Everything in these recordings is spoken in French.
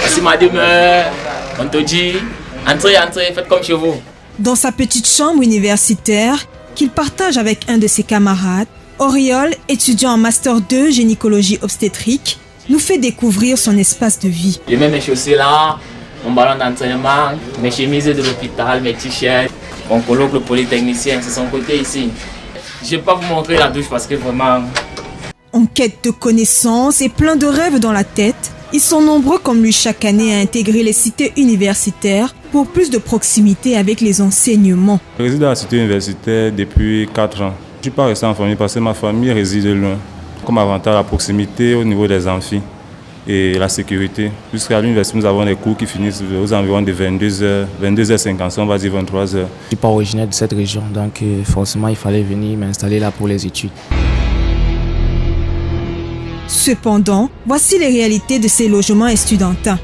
Voici ma demeure. On te dit, entrez, faites comme chez vous. Dans sa petite chambre universitaire, qu'il partage avec un de ses camarades, Auriol, étudiant en Master 2 gynécologie obstétrique, nous fait découvrir son espace de vie. Je mets mes chaussures là, mon ballon d'entraînement, mes chemises de l'hôpital, mes t-shirts. Mon colloque, le polytechnicien, c'est son côté ici. Je ne vais pas vous montrer la douche parce que vraiment... En quête de connaissances et plein de rêves dans la tête, ils sont nombreux comme lui chaque année à intégrer les cités universitaires pour plus de proximité avec les enseignements. Je réside à la cité universitaire depuis 4 ans. Je ne suis pas resté en famille parce que ma famille réside loin. Comme avantage, la proximité au niveau des amphis et la sécurité. Jusqu'à l'université, nous avons des cours qui finissent aux environs de 22h, 22h55, on va dire 23h. Je ne suis pas originaire de cette région, donc forcément il fallait venir m'installer là pour les études. Cependant, voici les réalités de ces logements estudiantins.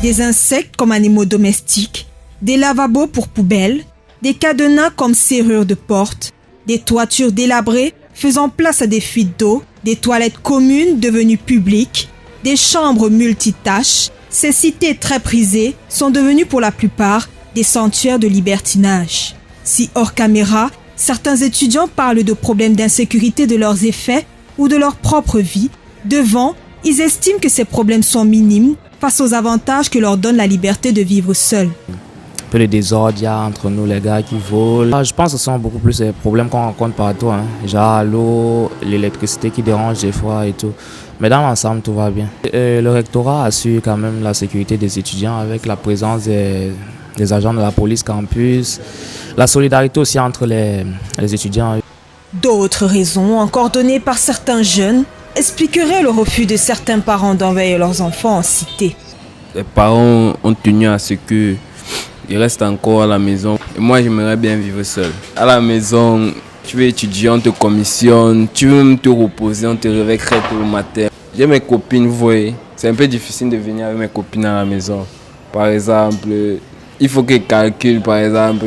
Des insectes comme animaux domestiques, des lavabos pour poubelles, des cadenas comme serrures de porte, des toitures délabrées faisant place à des fuites d'eau, des toilettes communes devenues publiques, des chambres multitâches. Ces cités très prisées sont devenues pour la plupart des sanctuaires de libertinage. Si hors caméra, certains étudiants parlent de problèmes d'insécurité de leurs effets ou de leur propre vie, devant, ils estiment que ces problèmes sont minimes face aux avantages que leur donne la liberté de vivre seul. Un peu de désordre, il y a entre nous les gars qui volent. Je pense que ce sont beaucoup plus les problèmes qu'on rencontre partout. Genre l'eau, l'électricité qui dérange des fois et tout. Mais dans l'ensemble, tout va bien. Le rectorat assure quand même la sécurité des étudiants avec la présence des agents de la police campus, la solidarité aussi entre les étudiants. D'autres raisons, encore données par certains jeunes, expliquerait le refus de certains parents d'envoyer leurs enfants en cité. Les parents ont tenu à ce qu'ils restent encore à la maison. Et moi, j'aimerais bien vivre seul. À la maison, tu veux étudier, on te commissionne, tu veux même te reposer, on te réveille très tôt le matin. J'ai mes copines, vous voyez, c'est un peu difficile de venir avec mes copines à la maison. Par exemple, il faut qu'ils calculent, par exemple,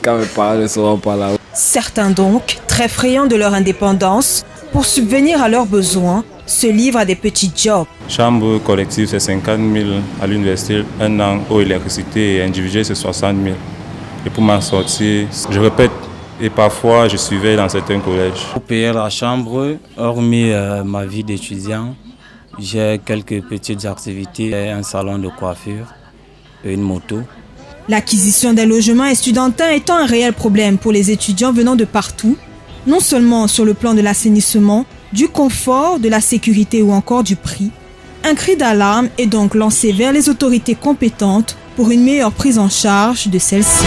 quand mes parents ne seront pas là. Certains donc, très friands de leur indépendance, pour subvenir à leurs besoins, se livrent à des petits jobs. Chambre collective, c'est 50 000 à l'université, 1 an, eau, électricité, et individuel, c'est 60 000. Et pour m'en sortir, je répète, et parfois je suivais dans certains collèges. Pour payer la chambre, hormis ma vie d'étudiant, j'ai quelques petites activités, un salon de coiffure et une moto. L'acquisition d'un logement estudiantin étant un réel problème pour les étudiants venant de partout, non seulement sur le plan de l'assainissement, du confort, de la sécurité ou encore du prix, un cri d'alarme est donc lancé vers les autorités compétentes pour une meilleure prise en charge de celles-ci.